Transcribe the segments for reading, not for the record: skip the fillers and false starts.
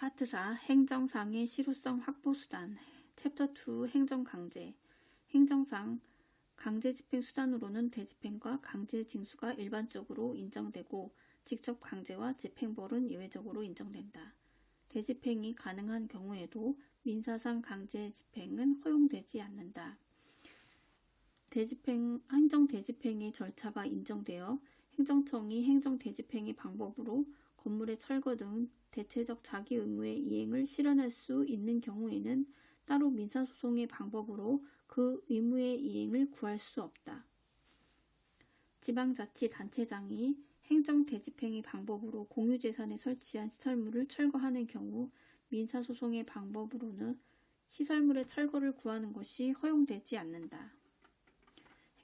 파트 4 행정상의 실효성 확보수단 챕터 2 행정강제 행정상 강제집행수단으로는 대집행과 강제징수가 일반적으로 인정되고 직접 강제와 집행벌은 예외적으로 인정된다. 대집행이 가능한 경우에도 민사상 강제집행은 허용되지 않는다. 행정대집행의 절차가 인정되어 행정청이 행정대집행의 방법으로 건물의 철거 등 대체적 자기 의무의 이행을 실현할 수 있는 경우에는 따로 민사소송의 방법으로 그 의무의 이행을 구할 수 없다. 지방자치단체장이 행정대집행의 방법으로 공유재산에 설치한 시설물을 철거하는 경우 민사소송의 방법으로는 시설물의 철거를 구하는 것이 허용되지 않는다.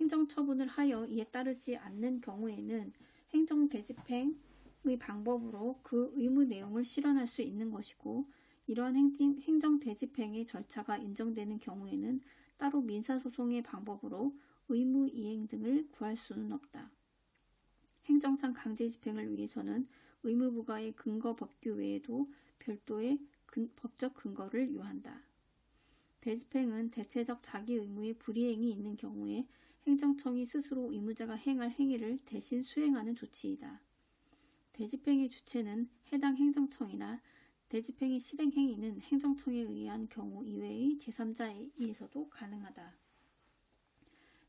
행정처분을 하여 이에 따르지 않는 경우에는 행정대집행의 방법으로 그 의무 내용을 실현할 수 있는 것이고 이러한 행정대집행의 절차가 인정되는 경우에는 따로 민사소송의 방법으로 의무 이행 등을 구할 수는 없다. 행정상 강제집행을 위해서는 의무부과의 근거 법규 외에도 별도의 법적 근거를 요한다. 대집행은 대체적 자기 의무의 불이행이 있는 경우에 행정청이 스스로 의무자가 행할 행위를 대신 수행하는 조치이다. 대집행의 주체는 해당 행정청이나 대집행의 실행 행위는 행정청에 의한 경우 이외의 제3자에 의해서도 가능하다.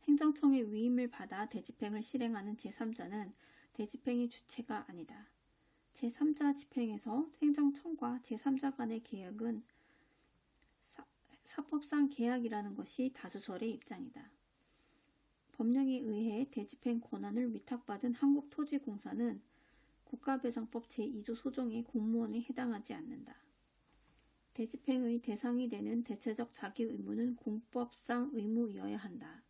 행정청의 위임을 받아 대집행을 실행하는 제3자는 대집행의 주체가 아니다. 제3자 집행에서 행정청과 제3자 간의 계약은 사법상 계약이라는 것이 다수설의 입장이다. 법령에 의해 대집행 권한을 위탁받은 한국토지공사는 국가배상법 제2조 소정의 공무원에 해당하지 않는다. 대집행의 대상이 되는 대체적 자기 의무는 공법상 의무이어야 한다.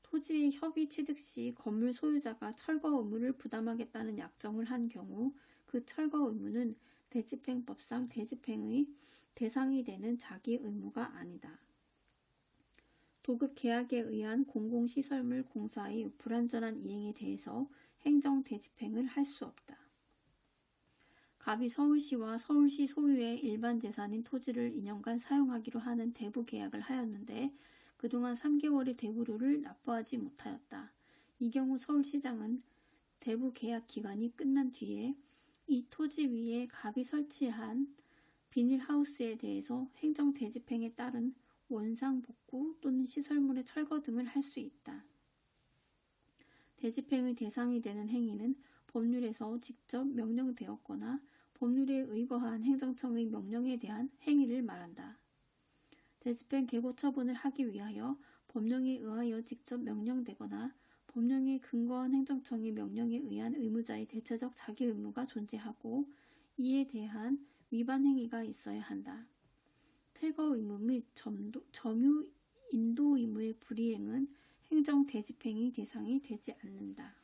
토지의 협의 취득 시 건물 소유자가 철거 의무를 부담하겠다는 약정을 한 경우 그 철거 의무는 대집행법상 대집행의 대상이 되는 자기 의무가 아니다. 도급 계약에 의한 공공시설물 공사의 불완전한 이행에 대해서 행정 대집행을 할 수 없다. 갑이 서울시와 서울시 소유의 일반 재산인 토지를 2년간 사용하기로 하는 대부 계약을 하였는데 그동안 3개월의 대부료를 납부하지 못하였다. 이 경우 서울시장은 대부 계약 기간이 끝난 뒤에 이 토지 위에 갑이 설치한 비닐하우스에 대해서 행정 대집행에 따른 원상 복구 또는 시설물의 철거 등을 할 수 있다. 대집행의 대상이 되는 행위는 법률에서 직접 명령되었거나 법률에 의거한 행정청의 명령에 대한 행위를 말한다. 대집행 계고 처분을 하기 위하여 법령에 의하여 직접 명령되거나 법령에 근거한 행정청의 명령에 의한 의무자의 대체적 자기 의무가 존재하고 이에 대한 위반 행위가 있어야 한다. 퇴거 의무 및 점유 인도 의무의 불이행은 행정 대집행의 대상이 되지 않는다.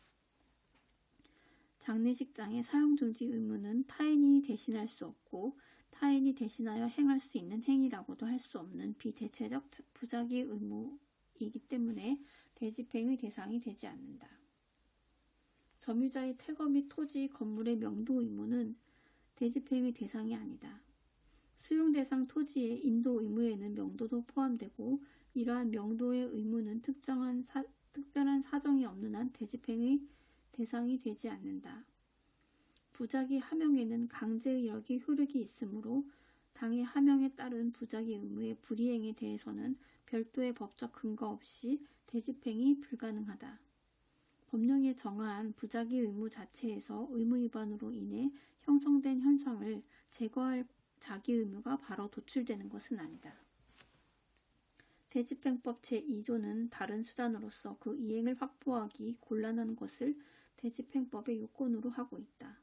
장례식장의 사용중지 의무는 타인이 대신할 수 없고 타인이 대신하여 행할 수 있는 행위라고도 할 수 없는 비대체적 부작위 의무이기 때문에 대집행의 대상이 되지 않는다. 점유자의 퇴거 및 토지 건물의 명도 의무는 대집행의 대상이 아니다. 수용 대상 토지의 인도 의무에는 명도도 포함되고 이러한 명도의 의무는 특별한 사정이 없는 한 대집행의 대상이 되지 않는다. 부작위 하명에는 강제 이력이 효력이 있으므로 당의 하명에 따른 부작위 의무의 불이행에 대해서는 별도의 법적 근거 없이 대집행이 불가능하다. 법령에 정한 부작위 의무 자체에서 의무 위반으로 인해 형성된 현상을 제거할 자기 의무가 바로 도출되는 것은 아니다. 대집행법 제2조는 다른 수단으로서 그 이행을 확보하기 곤란한 것을 대집행법의 요건으로 하고 있다.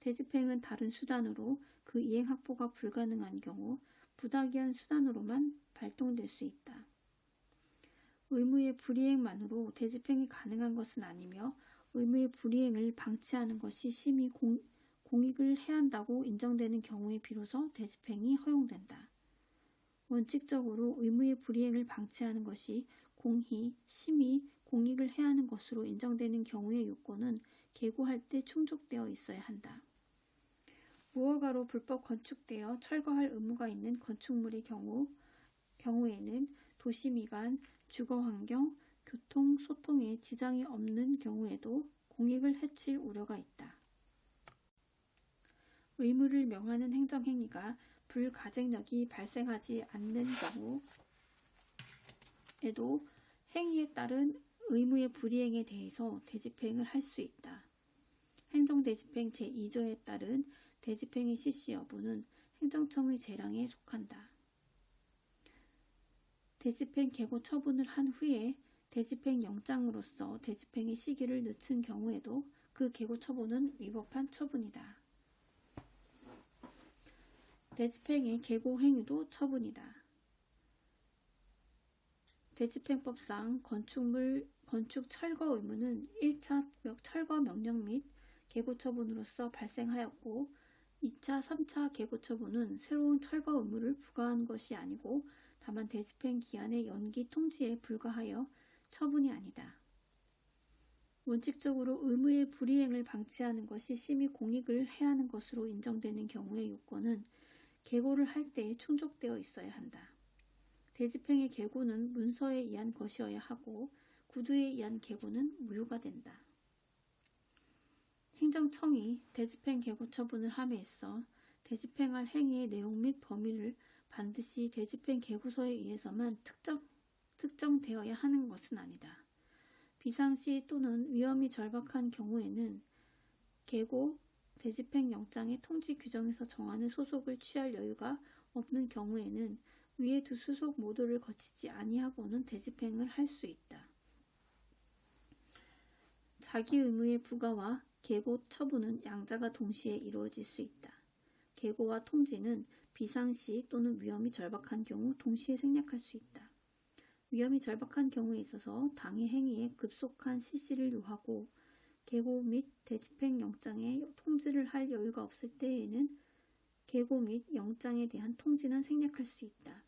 대집행은 다른 수단으로 그 이행 확보가 불가능한 경우 부당한 수단으로만 발동될 수 있다. 의무의 불이행만으로 대집행이 가능한 것은 아니며 의무의 불이행을 방치하는 것이 심히 공익을 해한다고 인정되는 경우에 비로소 대집행이 허용된다. 원칙적으로 의무의 불이행을 방치하는 것이 공히, 심히 공익을 해하는 것으로 인정되는 경우의 요건은 계고할 때 충족되어 있어야 한다. 무허가로 불법 건축되어 철거할 의무가 있는 건축물의 경우에는 도시미관, 주거환경, 교통, 소통에 지장이 없는 경우에도 공익을 해칠 우려가 있다. 의무를 명하는 행정행위가 불가쟁력이 발생하지 않는 경우에도 행위에 따른 의무의 불이행에 대해서 대집행을 할 수 있다. 행정대집행 제2조에 따른 대집행의 실시 여부는 행정청의 재량에 속한다. 대집행 계고 처분을 한 후에 대집행 영장으로서 대집행의 시기를 늦춘 경우에도 그 계고 처분은 위법한 처분이다. 대집행의 계고 행위도 처분이다. 대집행법상 건축 철거 의무는 1차 철거 명령 및 계고 처분으로서 발생하였고 2차, 3차 계고 처분은 새로운 철거 의무를 부과한 것이 아니고 다만 대집행 기한의 연기 통지에 불과하여 처분이 아니다. 원칙적으로 의무의 불이행을 방치하는 것이 심히 공익을 해하는 것으로 인정되는 경우의 요건은 계고를 할 때에 충족되어 있어야 한다. 대집행의 계고는 문서에 의한 것이어야 하고 구두에 의한 계고는 무효가 된다. 행정청이 대집행 계고 처분을 함에 있어 대집행할 행위의 내용 및 범위를 반드시 대집행 계고서에 의해서만 특정되어야 하는 것은 아니다. 비상시 또는 위험이 절박한 경우에는 계고, 대집행 영장의 통지 규정에서 정하는 소속을 취할 여유가 없는 경우에는 위의 두 수속 모두를 거치지 아니하고는 대집행을 할 수 있다. 자기 의무의 부과와 계고 처분은 양자가 동시에 이루어질 수 있다. 계고와 통지는 비상시 또는 위험이 절박한 경우 동시에 생략할 수 있다. 위험이 절박한 경우에 있어서 당해 행위에 급속한 실시를 요하고 계고 및 대집행 영장에 통지를 할 여유가 없을 때에는 계고 및 영장에 대한 통지는 생략할 수 있다.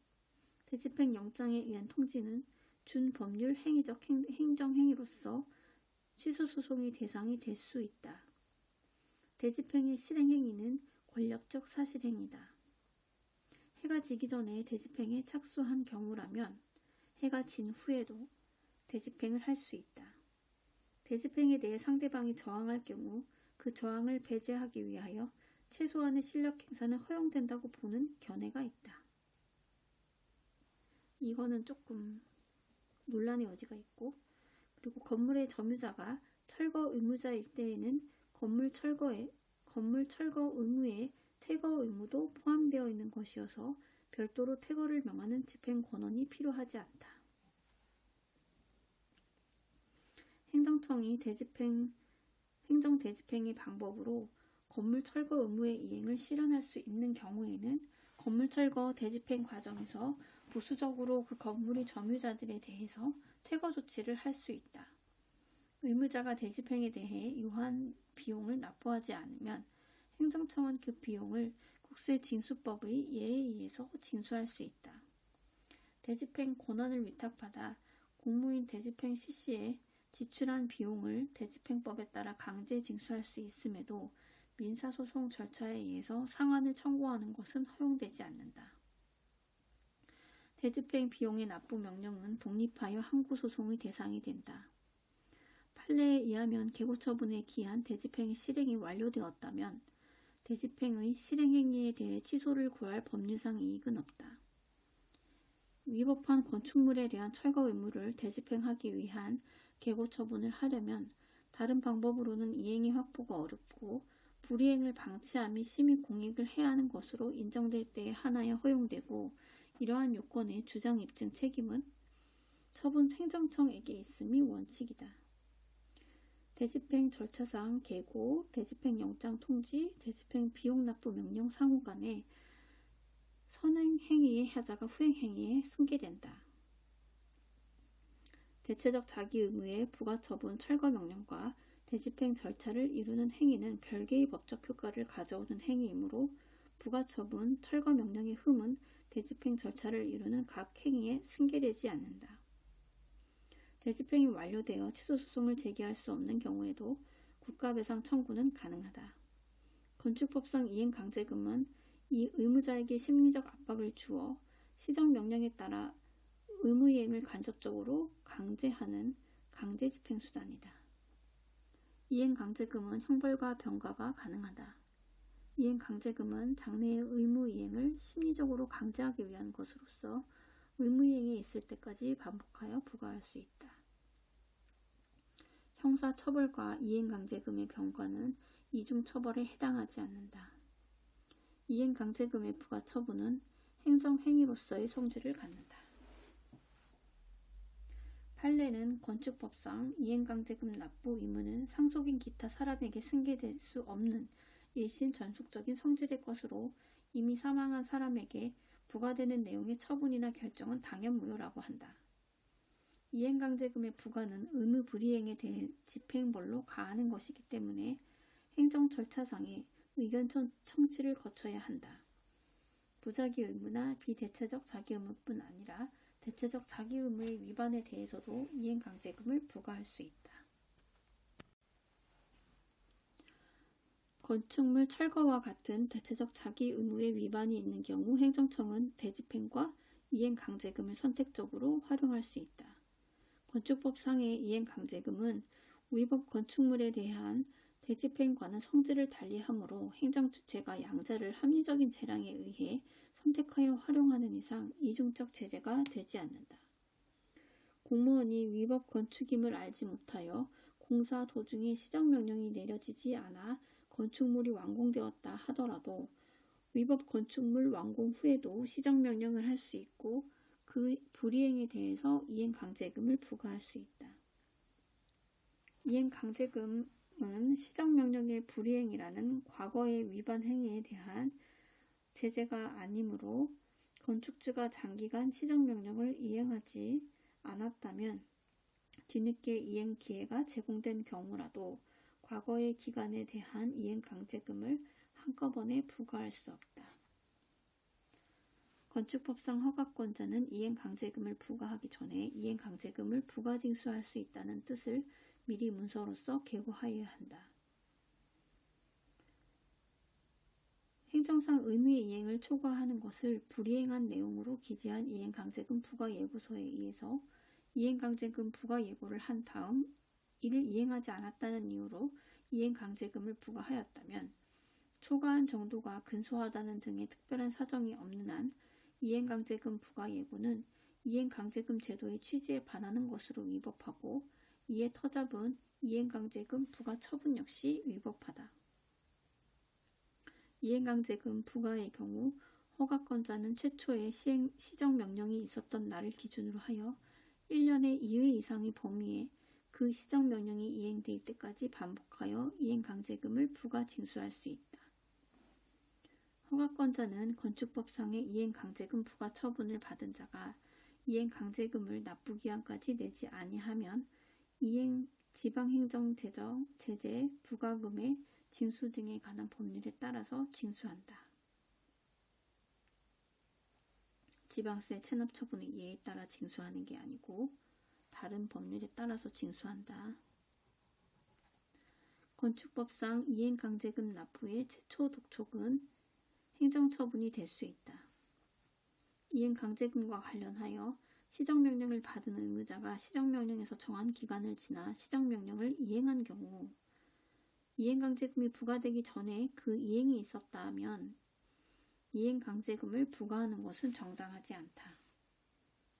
대집행 영장에 의한 통지는 준법률 행위적 행정행위로서 취소소송의 대상이 될 수 있다. 대집행의 실행행위는 권력적 사실행위다. 해가 지기 전에 대집행에 착수한 경우라면 해가 진 후에도 대집행을 할 수 있다. 대집행에 대해 상대방이 저항할 경우 그 저항을 배제하기 위하여 최소한의 실력 행사는 허용된다고 보는 견해가 있다. 이거는 조금 논란의 여지가 있고, 그리고 건물의 점유자가 철거 의무자일 때에는 건물 철거 의무에 퇴거 의무도 포함되어 있는 것이어서 별도로 퇴거를 명하는 집행 권한이 필요하지 않다. 행정청이 행정 대집행의 방법으로 건물 철거 의무의 이행을 실현할 수 있는 경우에는 건물 철거 대집행 과정에서 부수적으로 그 건물의 점유자들에 대해서 퇴거 조치를 할 수 있다. 의무자가 대집행에 대해 유한 비용을 납부하지 않으면 행정청은 그 비용을 국세징수법의 예에 의해서 징수할 수 있다. 대집행 권한을 위탁받아 공무인 대집행 실시에 지출한 비용을 대집행법에 따라 강제 징수할 수 있음에도 민사소송 절차에 의해서 상환을 청구하는 것은 허용되지 않는다. 대집행 비용의 납부 명령은 독립하여 항고소송의 대상이 된다. 판례에 의하면 계고처분에 기한 대집행의 실행이 완료되었다면 대집행의 실행행위에 대해 취소를 구할 법률상 이익은 없다. 위법한 건축물에 대한 철거 의무를 대집행하기 위한 계고처분을 하려면 다른 방법으로는 이행의 확보가 어렵고 불이행을 방치함이 심히 공익을 해하는 것으로 인정될 때에 하나야 허용되고 이러한 요건의 주장 입증 책임은 처분 행정청에게 있음이 원칙이다. 대집행 절차상 계고, 대집행 영장 통지, 대집행 비용 납부 명령 상호 간에 선행행위의 하자가 후행행위에 승계된다. 대체적 자기 의무의 부가처분 철거 명령과 대집행 절차를 이루는 행위는 별개의 법적 효과를 가져오는 행위이므로 부가처분 철거 명령의 흠은 대집행 절차를 이루는 각 행위에 승계되지 않는다. 대집행이 완료되어 취소소송을 제기할 수 없는 경우에도 국가배상 청구는 가능하다. 건축법상 이행강제금은 이 의무자에게 심리적 압박을 주어 시정명령에 따라 의무이행을 간접적으로 강제하는 강제집행수단이다. 이행강제금은 형벌과 병가가 가능하다. 이행강제금은 장래의 의무이행을 심리적으로 강제하기 위한 것으로서 의무이행에 있을 때까지 반복하여 부과할 수 있다. 형사처벌과 이행강제금의 병과는 이중처벌에 해당하지 않는다. 이행강제금의 부과처분은 행정행위로서의 성질을 갖는다. 판례는 건축법상 이행강제금 납부 의무는 상속인 기타 사람에게 승계될 수 없는 일심 전속적인 성질의 것으로 이미 사망한 사람에게 부과되는 내용의 처분이나 결정은 당연무효라고 한다. 이행강제금의 부과는 의무 불이행에 대해 집행벌로 가하는 것이기 때문에 행정 절차상의 의견 청취를 거쳐야 한다. 부자기 의무나 비대체적 자기 의무뿐 아니라 대체적 자기 의무의 위반에 대해서도 이행강제금을 부과할 수 있다. 건축물 철거와 같은 대체적 자기 의무의 위반이 있는 경우 행정청은 대집행과 이행강제금을 선택적으로 활용할 수 있다. 건축법상의 이행강제금은 위법 건축물에 대한 대집행과는 성질을 달리하므로 행정주체가 양자를 합리적인 재량에 의해 선택하여 활용하는 이상 이중적 제재가 되지 않는다. 공무원이 위법 건축임을 알지 못하여 공사 도중에 시정명령이 내려지지 않아 건축물이 완공되었다 하더라도 위법 건축물 완공 후에도 시정명령을 할 수 있고 그 불이행에 대해서 이행강제금을 부과할 수 있다. 이행강제금은 시정명령의 불이행이라는 과거의 위반 행위에 대한 제재가 아니므로 건축주가 장기간 시정명령을 이행하지 않았다면 뒤늦게 이행 기회가 제공된 경우라도 과거의 기간에 대한 이행강제금을 한꺼번에 부과할 수 없다. 건축법상 허가권자는 이행강제금을 부과하기 전에 이행강제금을 부과징수할 수 있다는 뜻을 미리 문서로서 계고하여야 한다. 행정상 의무의 이행을 초과하는 것을 불이행한 내용으로 기재한 이행강제금 부과예고서에 의해서 이행강제금 부과예고를 한 다음 이를 이행하지 않았다는 이유로 이행강제금을 부과하였다면 초과한 정도가 근소하다는 등의 특별한 사정이 없는 한 이행강제금 부과예고는 이행강제금 제도의 취지에 반하는 것으로 위법하고 이에 터잡은 이행강제금 부과처분 역시 위법하다. 이행강제금 부과의 경우 허가권자는 최초의 시정명령이 있었던 날을 기준으로 하여 1년의 2회 이상의 범위에 그 시정명령이 이행될 때까지 반복하여 이행강제금을 부과징수할 수 있다. 허가권자는 건축법상의 이행강제금 부과처분을 받은 자가 이행강제금을 납부기한까지 내지 아니하면 이행 지방행정제정 제재 부과금의 징수 등에 관한 법률에 따라서 징수한다. 지방세 체납처분의 예에 따라 징수하는 게 아니고 다른 법률에 따라서 징수한다. 건축법상 이행강제금 납부의 최초 독촉은 행정처분이 될 수 있다. 이행강제금과 관련하여 시정명령을 받은 의무자가 시정명령에서 정한 기간을 지나 시정명령을 이행한 경우 이행강제금이 부과되기 전에 그 이행이 있었다 하면 이행강제금을 부과하는 것은 정당하지 않다.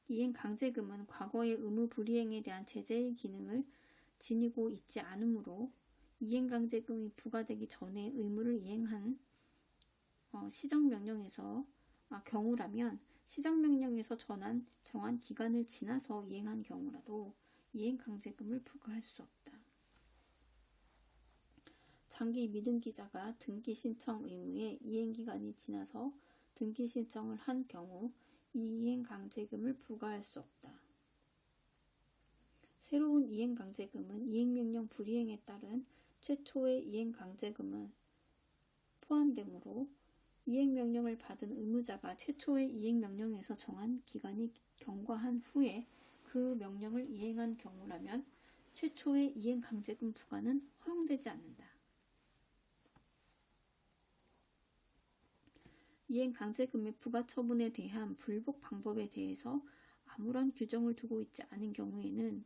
이행강제금은 과거의 의무 불이행에 대한 제재의 기능을 지니고 있지 않으므로 이행강제금이 부과되기 전에 의무를 이행한 시정명령에서 경우라면 시정명령에서 정한 기간을 지나서 이행한 경우라도 이행강제금을 부과할 수 없다. 장기 미등기자가 등기신청 의무의 이행기간이 지나서 등기신청을 한 경우 이행강제금을 부과할 수 없다. 새로운 이행강제금은 이행명령 불이행에 따른 최초의 이행강제금은 포함되므로 이행명령을 받은 의무자가 최초의 이행명령에서 정한 기간이 경과한 후에 그 명령을 이행한 경우라면 최초의 이행강제금 부과는 허용되지 않는다. 이행강제금의 부가처분에 대한 불복 방법에 대해서 아무런 규정을 두고 있지 않은 경우에는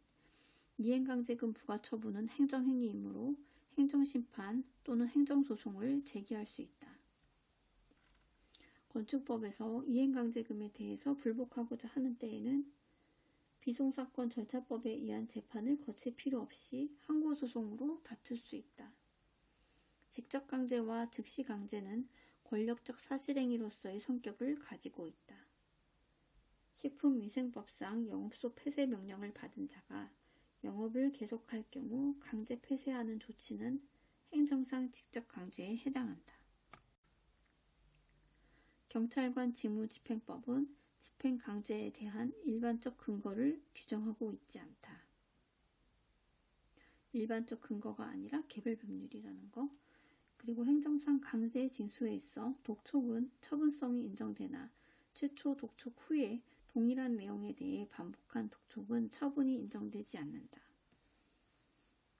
이행강제금 부가처분은 행정행위이므로 행정심판 또는 행정소송을 제기할 수 있다. 건축법에서 이행강제금에 대해서 불복하고자 하는 때에는 비송사건 절차법에 의한 재판을 거칠 필요 없이 항고소송으로 다툴 수 있다. 직접강제와 즉시강제는 권력적 사실행위로서의 성격을 가지고 있다. 식품위생법상 영업소 폐쇄 명령을 받은 자가 영업을 계속할 경우 강제 폐쇄하는 조치는 행정상 직접강제에 해당한다. 경찰관 직무집행법은 집행강제에 대한 일반적 근거를 규정하고 있지 않다. 일반적 근거가 아니라 개별법률이라는 거. 그리고 행정상 강제 징수에 있어 독촉은 처분성이 인정되나 최초 독촉 후에 동일한 내용에 대해 반복한 독촉은 처분이 인정되지 않는다.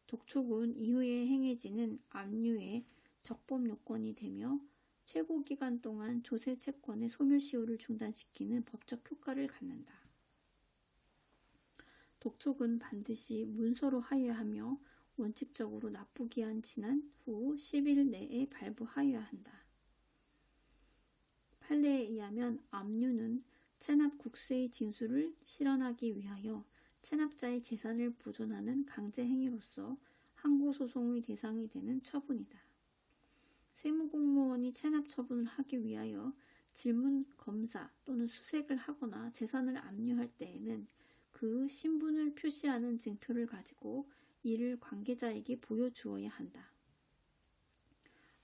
독촉은 이후에 행해지는 압류의 적법 요건이 되며 최고 기간 동안 조세 채권의 소멸시효를 중단시키는 법적 효과를 갖는다. 독촉은 반드시 문서로 하여하며 원칙적으로 납부기한 지난 후 10일 내에 발부하여야 한다. 판례에 의하면 압류는 체납 국세의 징수를 실현하기 위하여 체납자의 재산을 보존하는 강제 행위로서 항고소송의 대상이 되는 처분이다. 세무공무원이 체납 처분을 하기 위하여 질문 검사 또는 수색을 하거나 재산을 압류할 때에는 그 신분을 표시하는 증표를 가지고 이를 관계자에게 보여주어야 한다.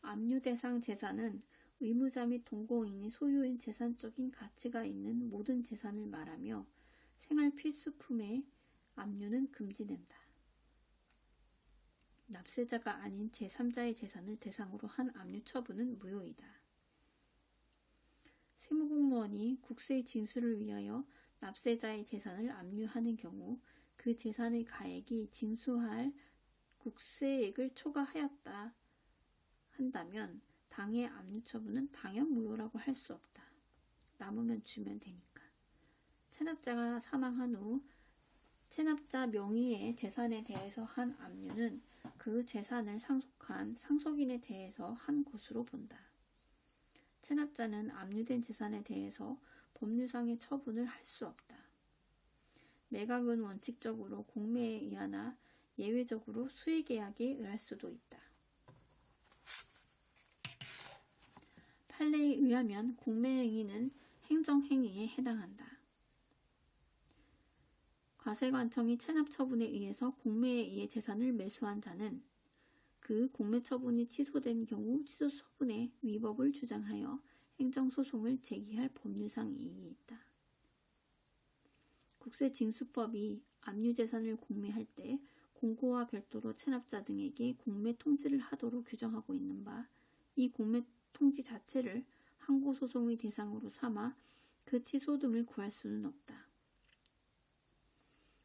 압류 대상 재산은 의무자 및 동거인이 소유인 재산적인 가치가 있는 모든 재산을 말하며 생활 필수품의 압류는 금지된다. 납세자가 아닌 제3자의 재산을 대상으로 한 압류 처분은 무효이다. 세무공무원이 국세의 징수를 위하여 납세자의 재산을 압류하는 경우 그 재산의 가액이 징수할 국세액을 초과하였다 한다면 당해 압류 처분은 당연 무효라고 할 수 없다. 남으면 주면 되니까. 체납자가 사망한 후 체납자 명의의 재산에 대해서 한 압류는 그 재산을 상속한 상속인에 대해서 한 것으로 본다. 체납자는 압류된 재산에 대해서 법률상의 처분을 할 수 없다. 매각은 원칙적으로 공매에 의하나 예외적으로 수의계약에 의할 수도 있다. 판례에 의하면 공매행위는 행정행위에 해당한다. 과세관청이 체납처분에 의해서 공매에 의해 재산을 매수한 자는 그 공매처분이 취소된 경우 취소처분의 위법을 주장하여 행정소송을 제기할 법률상 이익이 있다. 국세징수법이 압류재산을 공매할 때 공고와 별도로 체납자 등에게 공매 통지를 하도록 규정하고 있는 바, 이 공매 통지 자체를 항고소송의 대상으로 삼아 그 취소 등을 구할 수는 없다.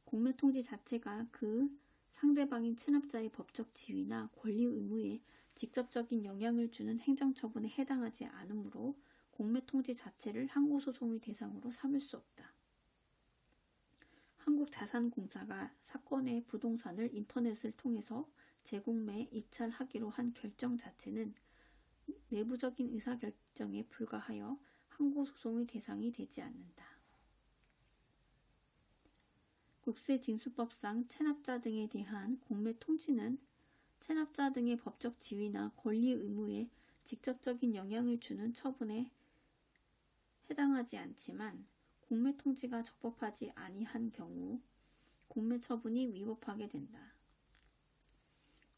공매 통지 자체가 그 상대방인 체납자의 법적 지위나 권리 의무에 직접적인 영향을 주는 행정처분에 해당하지 않으므로 공매 통지 자체를 항고소송의 대상으로 삼을 수 없다. 한국자산공사가 사건의 부동산을 인터넷을 통해서 재공매 입찰하기로 한 결정 자체는 내부적인 의사결정에 불과하여 항고소송의 대상이 되지 않는다. 국세징수법상 체납자 등에 대한 공매 통지는 체납자 등의 법적 지위나 권리 의무에 직접적인 영향을 주는 처분에 해당하지 않지만 공매 통지가 적법하지 아니한 경우 공매 처분이 위법하게 된다.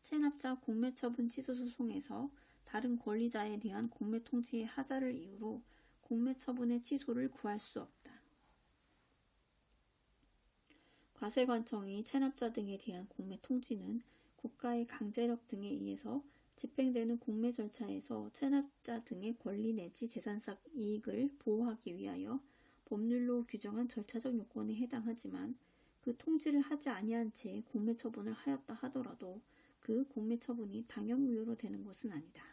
체납자 공매 처분 취소 소송에서 다른 권리자에 대한 공매 통지의 하자를 이유로 공매 처분의 취소를 구할 수 없다. 과세관청이 체납자 등에 대한 공매 통지는 국가의 강제력 등에 의해서 집행되는 공매 절차에서 체납자 등의 권리 내지 재산상 이익을 보호하기 위하여 법률로 규정한 절차적 요건에 해당하지만 그 통지를 하지 아니한 채 공매 처분을 하였다 하더라도 그 공매 처분이 당연 무효로 되는 것은 아니다.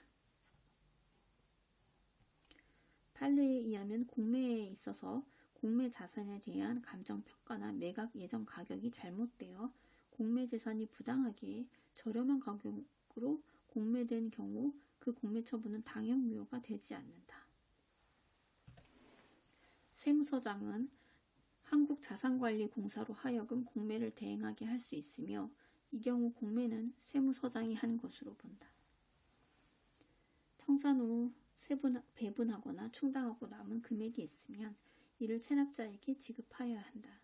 판례에 의하면 공매에 있어서 공매 자산에 대한 감정평가나 매각 예정 가격이 잘못되어 공매 재산이 부당하게 저렴한 가격으로 공매된 경우 그 공매 처분은 당연무효가 되지 않는다. 세무서장은 한국자산관리공사로 하여금 공매를 대행하게 할 수 있으며 이 경우 공매는 세무서장이 한 것으로 본다. 청산 후 배분하거나 충당하고 남은 금액이 있으면 이를 체납자에게 지급하여야 한다.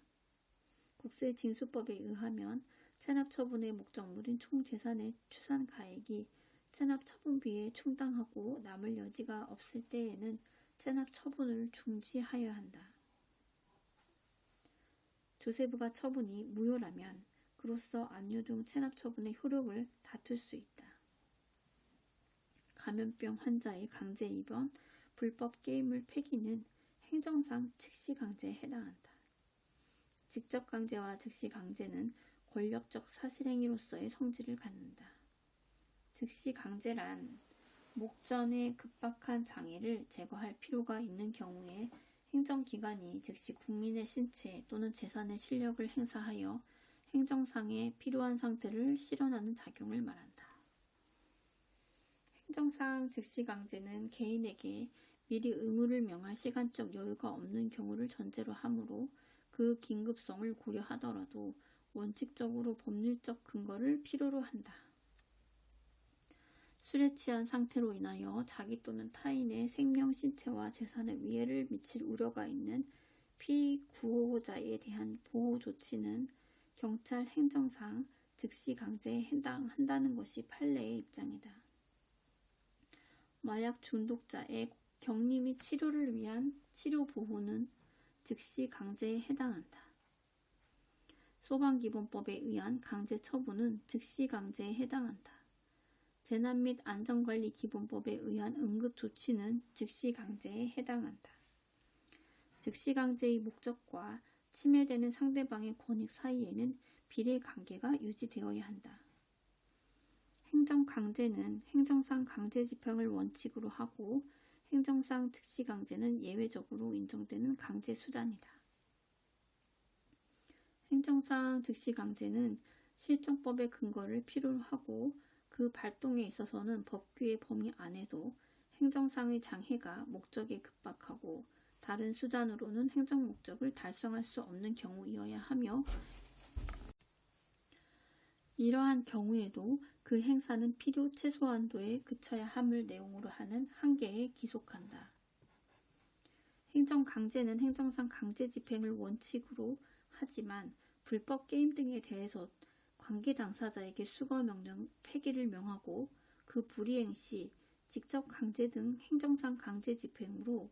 국세징수법에 의하면 체납처분의 목적물인 총재산의 추산가액이 체납처분비에 충당하고 남을 여지가 없을 때에는 체납처분을 중지하여야 한다. 조세부가 처분이 무효라면 그로써 압류 등 체납처분의 효력을 다툴 수 있다. 감염병 환자의 강제 입원, 불법 게임물 폐기는 행정상 즉시 강제에 해당한다. 직접 강제와 즉시 강제는 권력적 사실행위로서의 성질을 갖는다. 즉시 강제란 목전의 급박한 장애를 제거할 필요가 있는 경우에 행정기관이 즉시 국민의 신체 또는 재산의 실력을 행사하여 행정상에 필요한 상태를 실현하는 작용을 말한다. 행정상 즉시 강제는 개인에게 미리 의무를 명할 시간적 여유가 없는 경우를 전제로 하므로 그 긴급성을 고려하더라도 원칙적으로 법률적 근거를 필요로 한다. 술에 취한 상태로 인하여 자기 또는 타인의 생명, 신체와 재산에 위해를 미칠 우려가 있는 피구호자에 대한 보호 조치는 경찰 행정상 즉시 강제에 해당한다는 것이 판례의 입장이다. 마약 중독자의 격리 및 치료를 위한 치료 보호는 즉시 강제에 해당한다. 소방기본법에 의한 강제 처분은 즉시 강제에 해당한다. 재난 및 안전관리기본법에 의한 응급조치는 즉시 강제에 해당한다. 즉시 강제의 목적과 침해되는 상대방의 권익 사이에는 비례관계가 유지되어야 한다. 행정강제는 행정상 강제집행을 원칙으로 하고 행정상 즉시 강제는 예외적으로 인정되는 강제수단이다. 행정상 즉시 강제는 실정법의 근거를 필요로 하고 그 발동에 있어서는 법규의 범위 안에도 행정상의 장애가 목적에 급박하고 다른 수단으로는 행정 목적을 달성할 수 없는 경우이어야 하며 이러한 경우에도 그 행사는 필요 최소한도에 그쳐야 함을 내용으로 하는 한계에 기속한다. 행정강제는 행정상 강제집행을 원칙으로 하지만 불법 게임 등에 대해서 관계 당사자에게 수거명령 폐기를 명하고 그 불이행 시 직접 강제 등 행정상 강제집행으로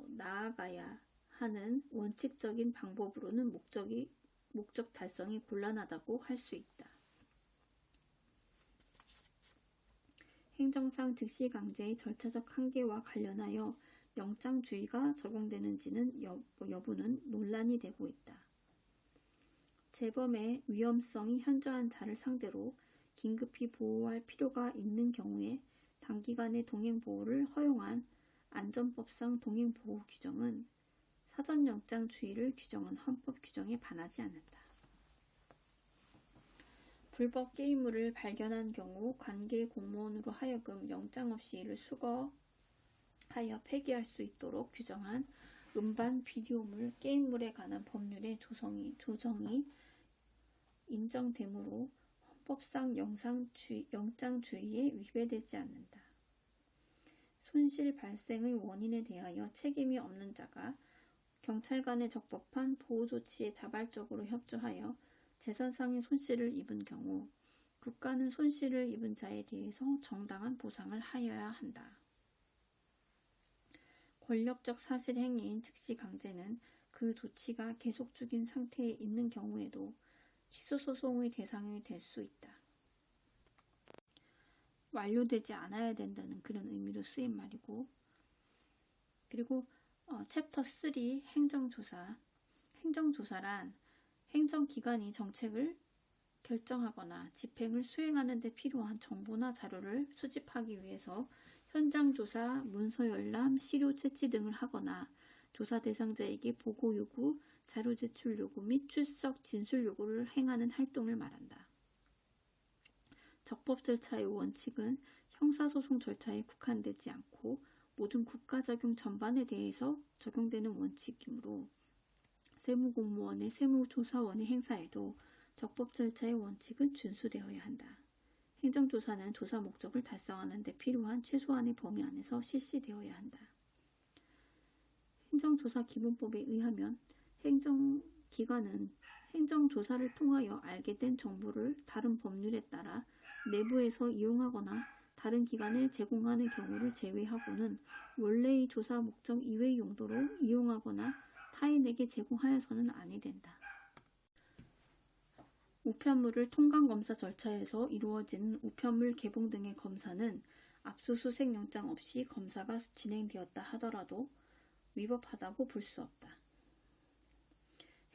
나아가야 하는 원칙적인 방법으로는 목적 달성이 곤란하다고 할 수 있다. 행정상 즉시 강제의 절차적 한계와 관련하여 영장주의가 적용되는지는 여부는 논란이 되고 있다. 재범의 위험성이 현저한 자를 상대로 긴급히 보호할 필요가 있는 경우에 단기간의 동행보호를 허용한 안전법상 동행보호 규정은 사전영장주의를 규정한 헌법 규정에 반하지 않는다. 불법 게임물을 발견한 경우 관계 공무원으로 하여금 영장 없이 이를 수거하여 폐기할 수 있도록 규정한 음반 비디오물 게임물에 관한 법률의 조정이 인정되므로 헌법상 영장주의에 위배되지 않는다. 손실 발생의 원인에 대하여 책임이 없는 자가 경찰관에 적법한 보호조치에 자발적으로 협조하여 재산상의 손실을 입은 경우 국가는 손실을 입은 자에 대해서 정당한 보상을 하여야 한다. 권력적 사실행위인 즉시 강제는 그 조치가 계속 중인 상태에 있는 경우에도 취소소송의 대상이 될 수 있다. 완료되지 않아야 된다는 그런 의미로 쓰인 말이고, 그리고 챕터 3 행정조사. 행정조사란 행정기관이 정책을 결정하거나 집행을 수행하는 데 필요한 정보나 자료를 수집하기 위해서 현장 조사, 문서 열람, 시료 채취 등을 하거나 조사 대상자에게 보고 요구, 자료 제출 요구 및 출석 진술 요구를 행하는 활동을 말한다. 적법 절차의 원칙은 형사소송 절차에 국한되지 않고 모든 국가적용 전반에 대해서 적용되는 원칙이므로 세무공무원의 세무조사원의 행사에도 적법 절차의 원칙은 준수되어야 한다. 행정조사는 조사 목적을 달성하는 데 필요한 최소한의 범위 안에서 실시되어야 한다. 행정조사기본법에 의하면 행정기관은 행정조사를 통하여 알게 된 정보를 다른 법률에 따라 내부에서 이용하거나 다른 기관에 제공하는 경우를 제외하고는 원래의 조사 목적 이외의 용도로 이용하거나 타인에게 제공하여서는 아니 된다. 우편물을 통관검사 절차에서 이루어지는 우편물 개봉 등의 검사는 압수수색 영장 없이 검사가 진행되었다 하더라도 위법하다고 볼 수 없다.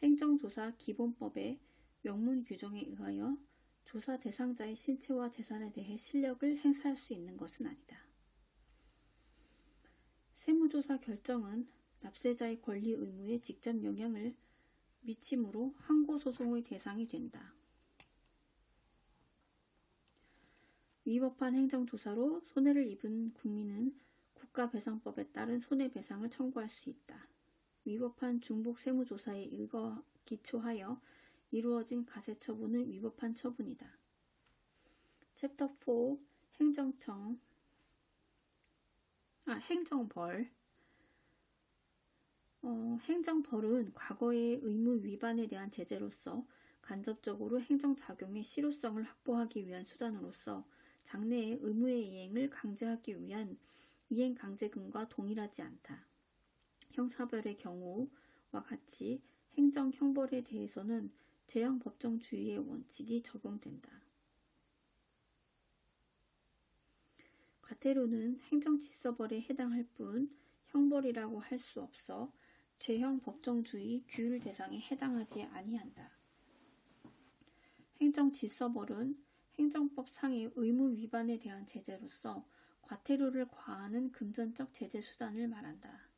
행정조사 기본법의 명문 규정에 의하여 조사 대상자의 신체와 재산에 대해 실력을 행사할 수 있는 것은 아니다. 세무조사 결정은 납세자의 권리 의무에 직접 영향을 미치므로 항고소송의 대상이 된다. 위법한 행정조사로 손해를 입은 국민은 국가배상법에 따른 손해배상을 청구할 수 있다. 위법한 중복세무조사에 기초하여 이루어진 가세처분은 위법한 처분이다. 챕터 4 행정벌 행정벌은 과거의 의무 위반에 대한 제재로서 간접적으로 행정작용의 실효성을 확보하기 위한 수단으로서 장래의 의무의 이행을 강제하기 위한 이행강제금과 동일하지 않다. 형사벌의 경우와 같이 행정형벌에 대해서는 재형법정주의의 원칙이 적용된다. 과태료는 행정질서벌에 해당할 뿐 형벌이라고 할 수 없어 재형법정주의 규율 대상에 해당하지 아니한다. 행정질서벌은 행정법상의 의무 위반에 대한 제재로서 과태료를 과하는 금전적 제재 수단을 말한다.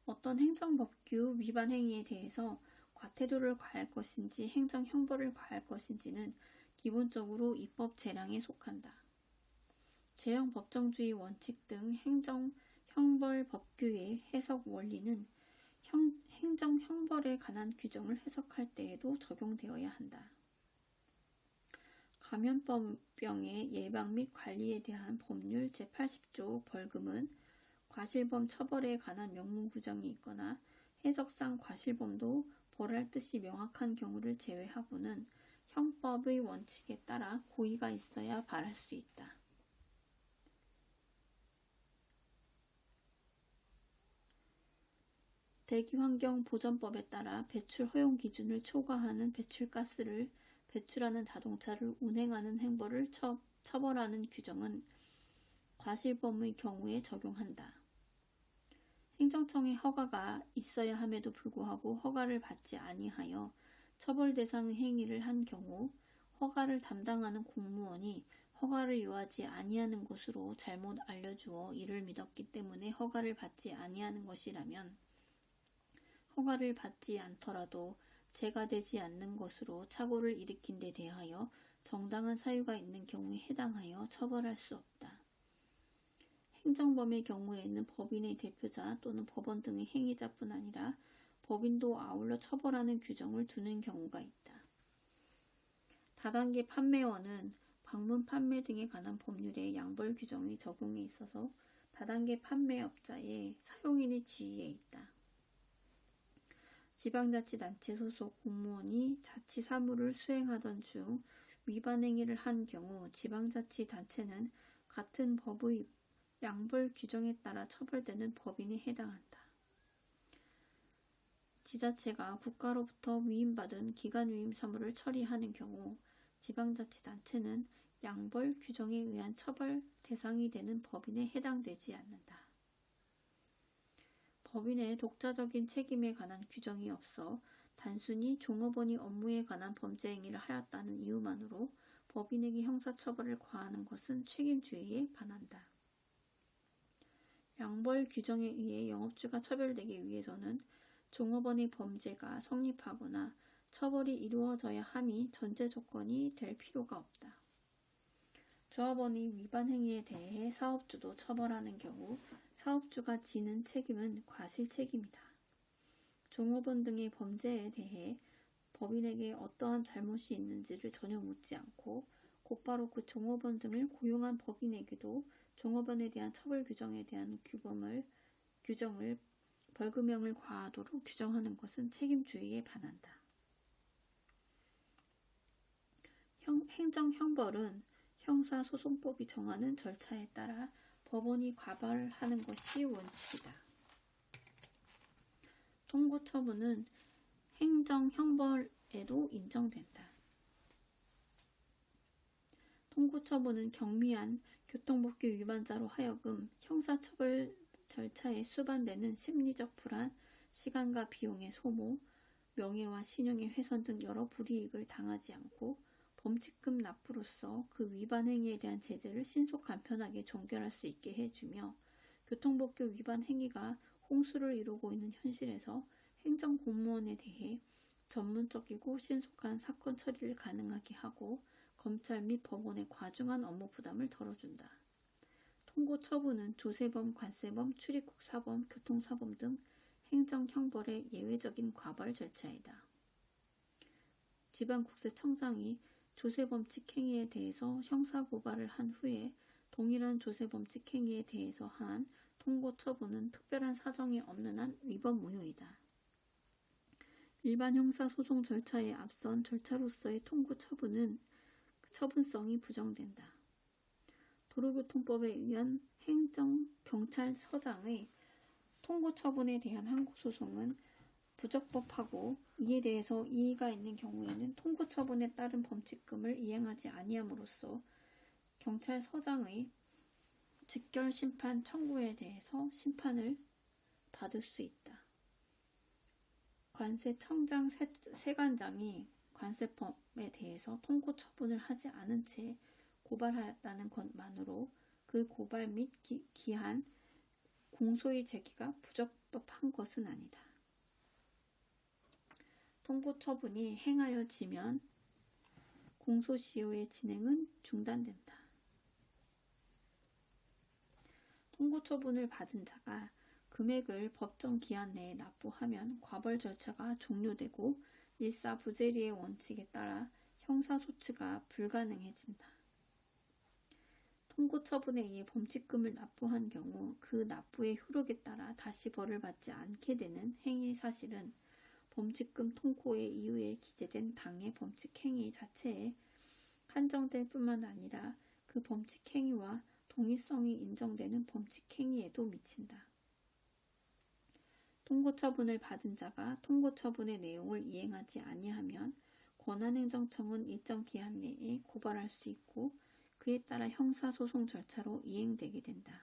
어떤 행정법규 위반 행위에 대해서 과태료를 과할 것인지 행정형벌을 과할 것인지는 기본적으로 입법 재량에 속한다. 재형법정주의 원칙 등 행정형벌 법규의 해석 원리는 행정형벌에 관한 규정을 해석할 때에도 적용되어야 한다. 감염병의 예방 및 관리에 대한 법률 제80조 벌금은 과실범 처벌에 관한 명문 규정이 있거나 해석상 과실범도 벌할 뜻이 명확한 경우를 제외하고는 형법의 원칙에 따라 고의가 있어야 발할 수 있다. 대기환경보전법에 따라 배출 허용 기준을 초과하는 배출가스를 배출하는 자동차를 운행하는 행벌을 처벌하는 규정은 과실범의 경우에 적용한다. 행정청의 허가가 있어야 함에도 불구하고 허가를 받지 아니하여 처벌 대상의 행위를 한 경우 허가를 담당하는 공무원이 허가를 요하지 아니하는 것으로 잘못 알려주어 이를 믿었기 때문에 허가를 받지 아니하는 것이라면 허가를 받지 않더라도 죄가 되지 않는 것으로 착오를 일으킨 데 대하여 정당한 사유가 있는 경우에 해당하여 처벌할 수 없다. 행정범의 경우에는 법인의 대표자 또는 법원 등의 행위자뿐 아니라 법인도 아울러 처벌하는 규정을 두는 경우가 있다. 다단계 판매원은 방문 판매 등에 관한 법률의 양벌 규정이 적용에 있어서 다단계 판매업자의 사용인의 지위에 있다. 지방자치단체 소속 공무원이 자치 사무를 수행하던 중 위반 행위를 한 경우 지방자치단체는 같은 법의 양벌 규정에 따라 처벌되는 법인에 해당한다. 지자체가 국가로부터 위임받은 기관위임 사무를 처리하는 경우 지방자치단체는 양벌 규정에 의한 처벌 대상이 되는 법인에 해당되지 않는다. 법인의 독자적인 책임에 관한 규정이 없어 단순히 종업원이 업무에 관한 범죄 행위를 하였다는 이유만으로 법인에게 형사처벌을 과하는 것은 책임주의에 반한다. 양벌 규정에 의해 영업주가 처벌되기 위해서는 종업원의 범죄가 성립하거나 처벌이 이루어져야 함이 전제 조건이 될 필요가 없다. 조합원의 위반 행위에 대해 사업주도 처벌하는 경우 사업주가 지는 책임은 과실 책임이다. 종업원 등의 범죄에 대해 법인에게 어떠한 잘못이 있는지를 전혀 묻지 않고 곧바로 그 종업원 등을 고용한 법인에게도 종업원에 대한 처벌 규정에 대한 규정을 벌금형을 과하도록 규정하는 것은 책임주의에 반한다. 행정형벌은 형사소송법이 정하는 절차에 따라 법원이 과발하는 것이 원칙이다. 통고처분은 행정형벌에도 인정된다. 통고처분은 경미한 교통법규 위반자로 하여금 형사처벌 절차에 수반되는 심리적 불안, 시간과 비용의 소모, 명예와 신용의 훼손 등 여러 불이익을 당하지 않고 범칙금 납부로서 그 위반 행위에 대한 제재를 신속 간편하게 종결할 수 있게 해주며 교통법규 위반 행위가 홍수를 이루고 있는 현실에서 행정공무원에 대해 전문적이고 신속한 사건 처리를 가능하게 하고 검찰 및 법원의 과중한 업무 부담을 덜어준다. 통고처분은 조세범, 관세범, 출입국 사범, 교통사범 등 행정형벌의 예외적인 과벌 절차이다. 지방국세청장이 조세범칙 행위에 대해서 형사고발을 한 후에 동일한 조세범칙 행위에 대해서 한 통고처분은 특별한 사정이 없는 한 위법 무효이다. 일반 형사소송 절차에 앞선 절차로서의 통고처분은 처분성이 부정된다. 도로교통법에 의한 행정경찰서장의 통고처분에 대한 항고소송은 부적법하고 이에 대해서 이의가 있는 경우에는 통고처분에 따른 범칙금을 이행하지 아니함으로써 경찰서장의 직결심판 청구에 대해서 심판을 받을 수 있다. 관세청장 세관장이 관세법에 대해서 통고처분을 하지 않은 채 고발하였다는 것만으로 그 고발 및 기한 공소의 제기가 부적법한 것은 아니다. 통고처분이 행하여지면 공소시효의 진행은 중단된다. 통고처분을 받은 자가 금액을 법정 기한 내에 납부하면 과벌 절차가 종료되고 일사부재리의 원칙에 따라 형사소추가 불가능해진다. 통고처분에 의해 범칙금을 납부한 경우 그 납부의 효력에 따라 다시 벌을 받지 않게 되는 행위 사실은 범칙금 통고의 이유에 기재된 당의 범칙 행위 자체에 한정될 뿐만 아니라 그 범칙 행위와 동일성이 인정되는 범칙 행위에도 미친다. 통고처분을 받은 자가 통고처분의 내용을 이행하지 아니하면 권한행정청은 일정 기한 내에 고발할 수 있고 그에 따라 형사소송 절차로 이행되게 된다.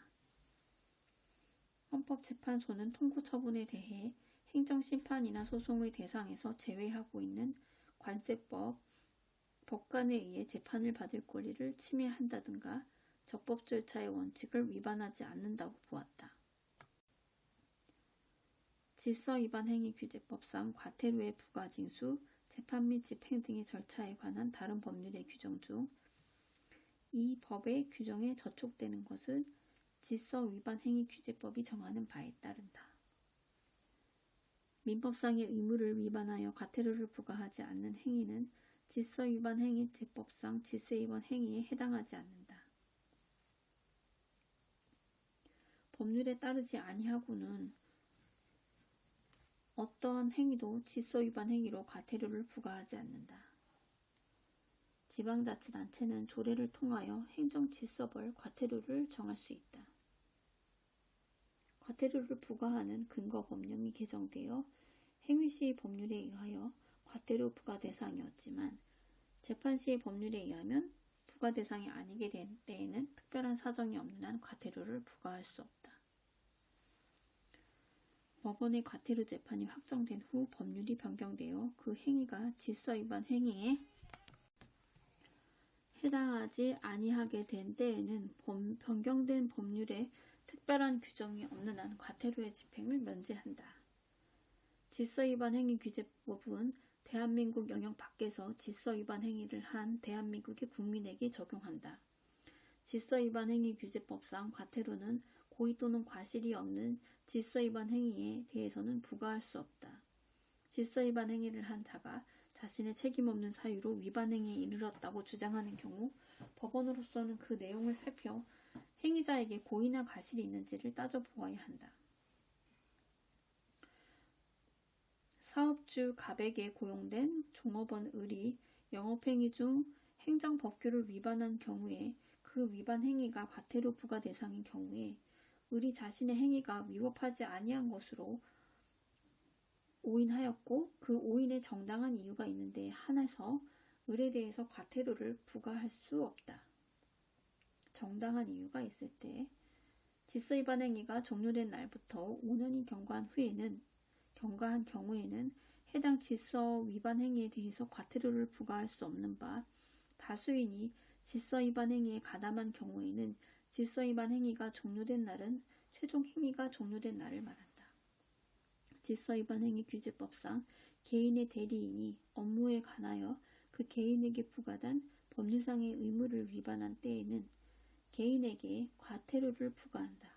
헌법재판소는 통고처분에 대해 행정심판이나 소송의 대상에서 제외하고 있는 관세법, 법관에 의해 재판을 받을 권리를 침해한다든가 적법 절차의 원칙을 위반하지 않는다고 보았다. 질서위반 행위 규제법상 과태료의 부과징수, 재판 및 집행 등의 절차에 관한 다른 법률의 규정 중 이 법의 규정에 저촉되는 것은 질서위반 행위 규제법이 정하는 바에 따른다. 민법상의 의무를 위반하여 과태료를 부과하지 않는 행위는 질서위반 행위 제법상 질서위반 행위에 해당하지 않는다. 법률에 따르지 아니하고는 어떠한 행위도 질서위반 행위로 과태료를 부과하지 않는다. 지방자치단체는 조례를 통하여 행정질서벌 과태료를 정할 수 있다. 과태료를 부과하는 근거 법령이 개정되어 행위시의 법률에 의하여 과태료 부과 대상이었지만 재판시의 법률에 의하면 부과 대상이 아니게 된 때에는 특별한 사정이 없는 한 과태료를 부과할 수 없다. 법원의 과태료 재판이 확정된 후 법률이 변경되어 그 행위가 질서위반 행위에 해당하지 아니하게 된 때에는 변경된 법률에 특별한 규정이 없는 한 과태료의 집행을 면제한다. 질서위반 행위 규제법은 대한민국 영역 밖에서 질서위반 행위를 한 대한민국의 국민에게 적용한다. 질서위반 행위 규제법상 과태료는 고의 또는 과실이 없는 질서위반 행위에 대해서는 부과할 수 없다. 질서위반 행위를 한 자가 자신의 책임 없는 사유로 위반 행위에 이르렀다고 주장하는 경우 법원으로서는 그 내용을 살펴 행위자에게 고의나 과실이 있는지를 따져보아야 한다. 사업주 갑에게 고용된 종업원 을이 영업행위 중 행정법규를 위반한 경우에 그 위반 행위가 과태료 부과 대상인 경우에 을이 자신의 행위가 위법하지 아니한 것으로 오인하였고 그 오인에 정당한 이유가 있는데 한해서 을에 대해서 과태료를 부과할 수 없다. 정당한 이유가 있을 때 질서위반 행위가 종료된 날부터 5년이 경과한 경우에는 해당 질서위반 행위에 대해서 과태료를 부과할 수 없는 바 다수인이 질서위반 행위에 가담한 경우에는 질서위반 행위가 종료된 날은 최종 행위가 종료된 날을 말한다. 질서위반 행위 규제법상 개인의 대리인이 업무에 관하여 그 개인에게 부과된 법률상의 의무를 위반한 때에는 개인에게 과태료를 부과한다.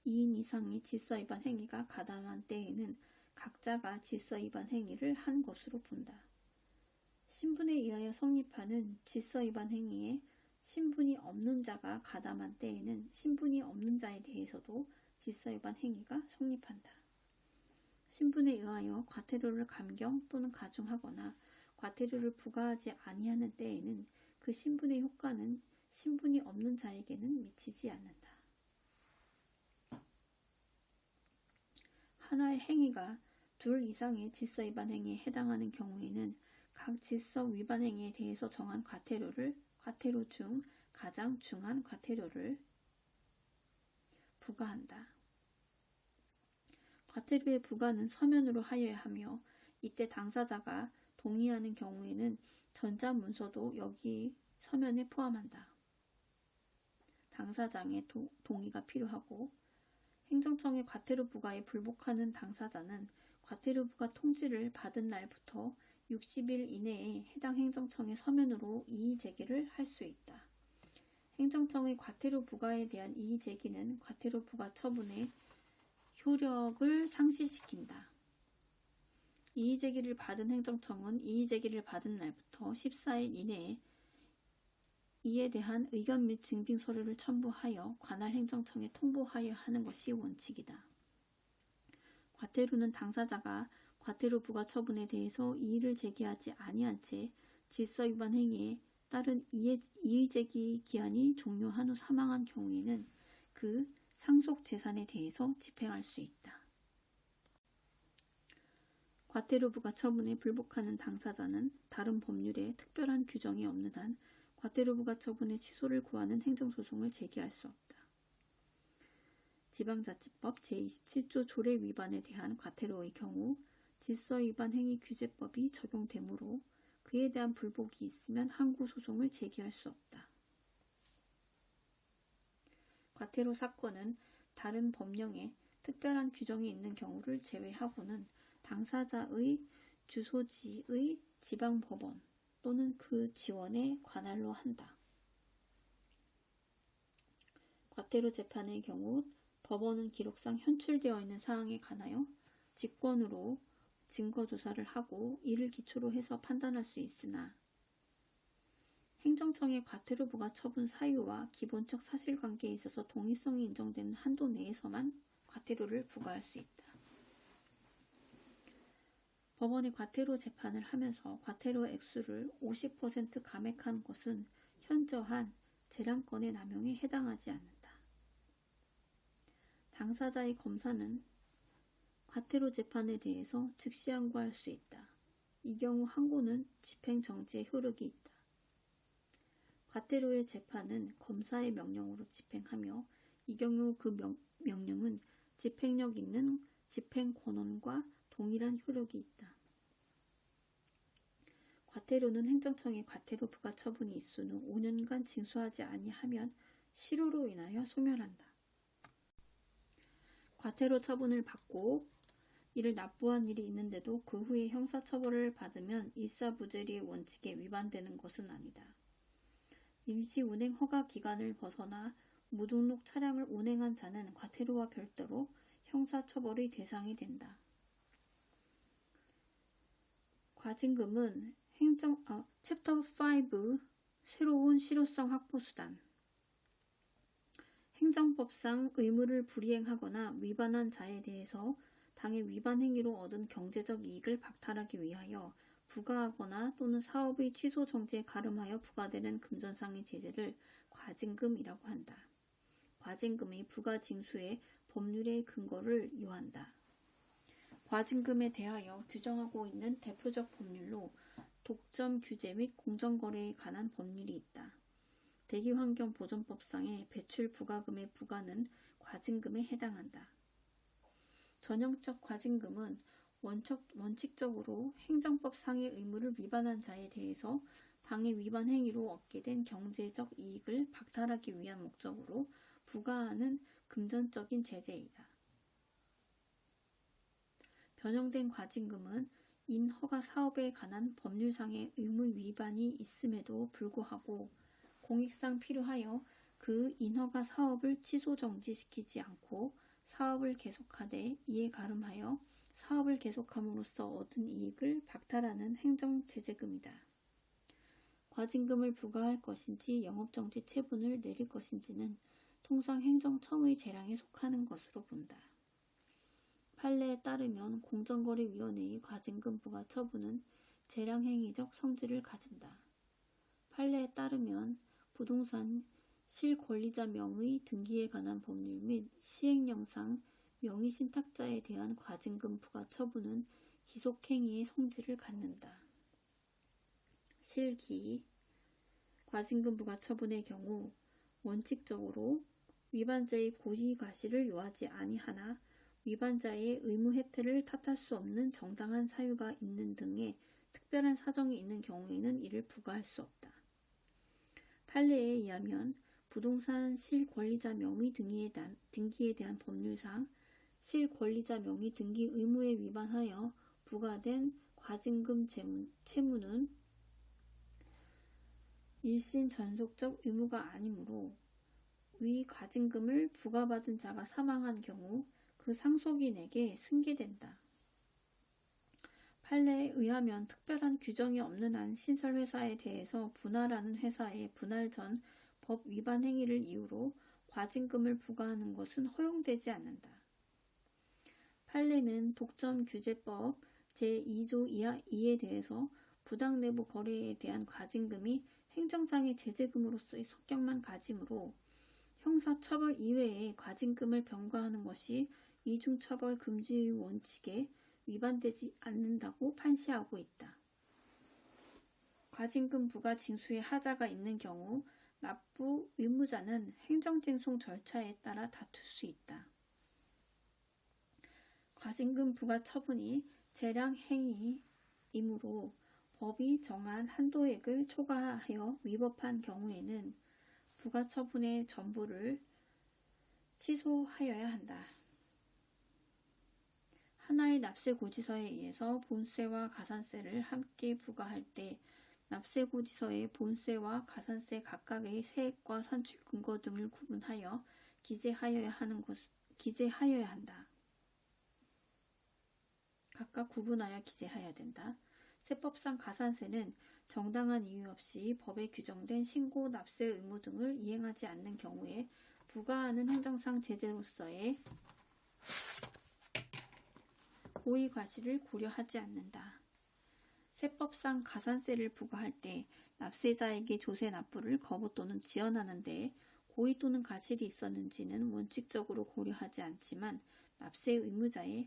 2인 이상의 질서위반 행위가 가담한 때에는 각자가 질서위반 행위를 한 것으로 본다. 신분에 의하여 성립하는 질서위반 행위에 신분이 없는 자가 가담한 때에는 신분이 없는 자에 대해서도 질서위반 행위가 성립한다. 신분에 의하여 과태료를 감경 또는 가중하거나 과태료를 부과하지 아니하는 때에는 그 신분의 효과는 신분이 없는 자에게는 미치지 않는다. 하나의 행위가 둘 이상의 질서위반 행위에 해당하는 경우에는 각 질서위반 행위에 대해서 정한 과태료 중 가장 중한 과태료를 부과한다. 과태료의 부과는 서면으로 하여야 하며 이때 당사자가 동의하는 경우에는 전자문서도 여기 서면에 포함한다. 당사장의 동의가 필요하고 행정청의 과태료 부과에 불복하는 당사자는 과태료 부과 통지를 받은 날부터 60일 이내에 해당 행정청에 서면으로 이의제기를 할 수 있다. 행정청의 과태료 부과에 대한 이의제기는 과태료 부과 처분의 효력을 상실시킨다. 이의제기를 받은 행정청은 이의제기를 받은 날부터 14일 이내에 이에 대한 의견 및 증빙 서류를 첨부하여 관할 행정청에 통보하여야 하는 것이 원칙이다. 과태료는 당사자가 과태료 부과 처분에 대해서 이의를 제기하지 아니한 채 질서위반 행위에 따른 이의제기 기한이 종료한 후 사망한 경우에는 그 상속 재산에 대해서 집행할 수 있다. 과태료 부과 처분에 불복하는 당사자는 다른 법률에 특별한 규정이 없는 한 과태료 부과 처분의 취소를 구하는 행정소송을 제기할 수 없다. 지방자치법 제27조 조례 위반에 대한 과태료의 경우 질서위반 행위 규제법이 적용되므로 그에 대한 불복이 있으면 항고소송을 제기할 수 없다. 과태료 사건은 다른 법령에 특별한 규정이 있는 경우를 제외하고는 당사자의 주소지의 지방법원 또는 그 지원에 관할로 한다. 과태료 재판의 경우 법원은 기록상 현출되어 있는 사항에 관하여 직권으로 증거조사를 하고 이를 기초로 해서 판단할 수 있으나 행정청의 과태료 부과 처분 사유와 기본적 사실관계에 있어서 동일성이 인정되는 한도 내에서만 과태료를 부과할 수 있다. 법원이 과태료 재판을 하면서 과태료 액수를 50% 감액한 것은 현저한 재량권의 남용에 해당하지 않는다. 당사자의 검사는 과태료 재판에 대해서 즉시 항고할 수 있다. 이 경우 항고는 집행정지의 효력이 있다. 과태료의 재판은 검사의 명령으로 집행하며 이 경우 그 명령은 집행력 있는 집행권원과 동일한 효력이 있다. 과태료는 행정청의 과태료 부과 처분이 있은 후 5년간 징수하지 아니하면 실효로 인하여 소멸한다. 과태료 처분을 받고 이를 납부한 일이 있는데도 그 후에 형사처벌을 받으면 일사부재리의 원칙에 위반되는 것은 아니다. 임시 운행 허가 기간을 벗어나 무등록 차량을 운행한 자는 과태료와 별도로 형사처벌의 대상이 된다. 과징금은 챕터 5 새로운 실효성 확보 수단. 행정법상 의무를 불이행하거나 위반한 자에 대해서 당해 위반 행위로 얻은 경제적 이익을 박탈하기 위하여 부과하거나 또는 사업의 취소 정지에 가름하여 부과되는 금전상의 제재를 과징금이라고 한다. 과징금의 부과 징수에 법률의 근거를 요한다. 과징금에 대하여 규정하고 있는 대표적 법률로 독점 규제 및 공정거래에 관한 법률이 있다. 대기환경보전법상의 배출 부과금의 부과는 과징금에 해당한다. 전형적 과징금은 원칙적으로 행정법상의 의무를 위반한 자에 대해서 당해 위반 행위로 얻게 된 경제적 이익을 박탈하기 위한 목적으로 부과하는 금전적인 제재이다. 변형된 과징금은 인허가 사업에 관한 법률상의 의무 위반이 있음에도 불구하고 공익상 필요하여 그 인허가 사업을 취소 정지시키지 않고 사업을 계속하되 이에 가름하여 사업을 계속함으로써 얻은 이익을 박탈하는 행정제재금이다. 과징금을 부과할 것인지 영업정지 처분을 내릴 것인지는 통상 행정청의 재량에 속하는 것으로 본다. 판례에 따르면 공정거래위원회의 과징금 부과 처분은 재량행위적 성질을 가진다. 판례에 따르면 부동산 실권리자 명의 등기에 관한 법률 및 시행령상 명의신탁자에 대한 과징금 부과 처분은 기속행위의 성질을 갖는다. 실기 과징금 부과 처분의 경우 원칙적으로 위반자의 고의과실을 요하지 아니하나 위반자의 의무 혜택을 탓할 수 없는 정당한 사유가 있는 등의 특별한 사정이 있는 경우에는 이를 부과할 수 없다. 판례에 의하면 부동산 실권리자 명의 등기에 대한 법률상 실권리자 명의 등기 의무에 위반하여 부과된 과징금 채무는 일신 전속적 의무가 아니므로 위 과징금을 부과받은 자가 사망한 경우 그 상속인에게 승계된다. 판례에 의하면 특별한 규정이 없는 한 신설회사에 대해서 분할하는 회사의 분할 전 법 위반 행위를 이유로 과징금을 부과하는 것은 허용되지 않는다. 판례는 독점규제법 제2조 2에 대해서 부당내부 거래에 대한 과징금이 행정상의 제재금으로서의 성격만 가지므로 형사처벌 이외에 과징금을 병과하는 것이 이중처벌 금지의 원칙에 위반되지 않는다고 판시하고 있다. 과징금 부과 징수의 하자가 있는 경우 납부 의무자는 행정쟁송 절차에 따라 다툴 수 있다. 과징금 부과 처분이 재량 행위이므로 법이 정한 한도액을 초과하여 위법한 경우에는 부과 처분의 전부를 취소하여야 한다. 하나의 납세고지서에 의해서 본세와 가산세를 함께 부과할 때 납세고지서의 본세와 가산세 각각의 세액과 산출 근거 등을 구분하여 기재하여야 한다. 각각 구분하여 기재해야 된다. 세법상 가산세는 정당한 이유 없이 법에 규정된 신고, 납세 의무 등을 이행하지 않는 경우에 부과하는 행정상 제재로서의 고의과실을 고려하지 않는다. 세법상 가산세를 부과할 때 납세자에게 조세 납부를 거부 또는 지연하는 데 고의 또는 과실이 있었는지는 원칙적으로 고려하지 않지만 납세 의무자의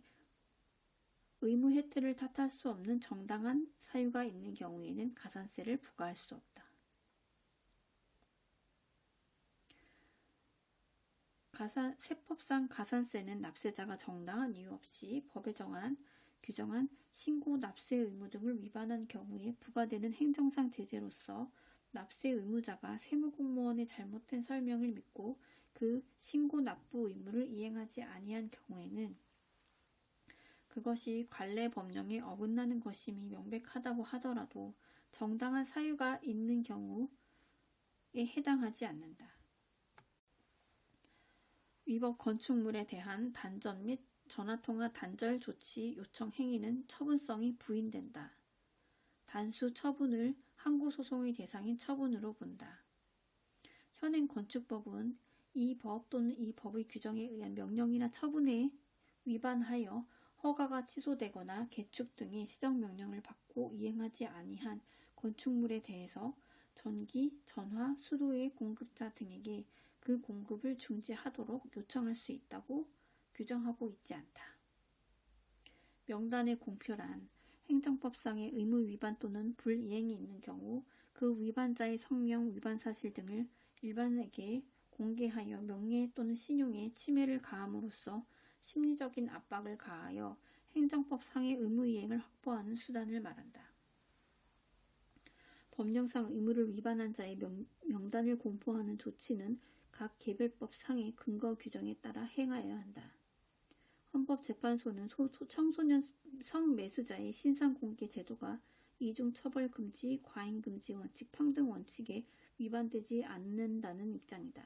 의무 혜택을 탓할 수 없는 정당한 사유가 있는 경우에는 가산세를 부과할 수 없다. 세법상 가산세는 납세자가 정당한 이유 없이 법에 규정한 신고, 납세 의무 등을 위반한 경우에 부과되는 행정상 제재로서 납세 의무자가 세무공무원의 잘못된 설명을 믿고 그 신고 납부 의무를 이행하지 아니한 경우에는 그것이 관례 법령에 어긋나는 것임이 명백하다고 하더라도 정당한 사유가 있는 경우에 해당하지 않는다. 위법 건축물에 대한 단전 및 전화통화 단절 조치 요청 행위는 처분성이 부인된다. 단수 처분을 항고소송의 대상인 처분으로 본다. 현행 건축법은 이 법 또는 이 법의 규정에 의한 명령이나 처분에 위반하여 허가가 취소되거나 개축 등의 시정명령을 받고 이행하지 아니한 건축물에 대해서 전기, 전화, 수도의 공급자 등에게 그 공급을 중지하도록 요청할 수 있다고 규정하고 있지 않다. 명단의 공표란 행정법상의 의무 위반 또는 불이행이 있는 경우 그 위반자의 성명, 위반 사실 등을 일반에게 공개하여 명예 또는 신용에 침해를 가함으로써 심리적인 압박을 가하여 행정법상의 의무 이행을 확보하는 수단을 말한다. 법령상 의무를 위반한 자의 명단을 공포하는 조치는 각 개별법상의 근거 규정에 따라 행하여야 한다. 헌법재판소는 청소년 성매수자의 신상공개 제도가 이중처벌금지, 과잉금지 원칙, 평등 원칙에 위반되지 않는다는 입장이다.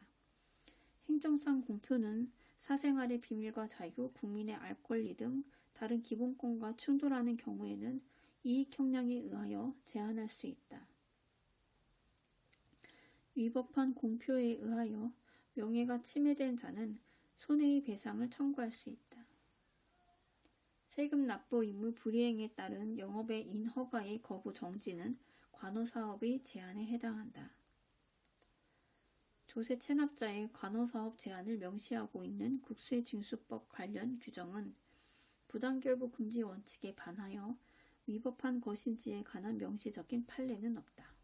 행정상 공표는 사생활의 비밀과 자유, 국민의 알 권리 등 다른 기본권과 충돌하는 경우에는 이익 형량에 의하여 제한할 수 있다. 위법한 공표에 의하여 명예가 침해된 자는 손해배상을 청구할 수 있다. 세금 납부 의무 불이행에 따른 영업의 인허가의 거부 정지는 관호사업의 제한에 해당한다. 조세 체납자의 관호사업 제한을 명시하고 있는 국세징수법 관련 규정은 부당결부 금지 원칙에 반하여 위법한 것인지에 관한 명시적인 판례는 없다.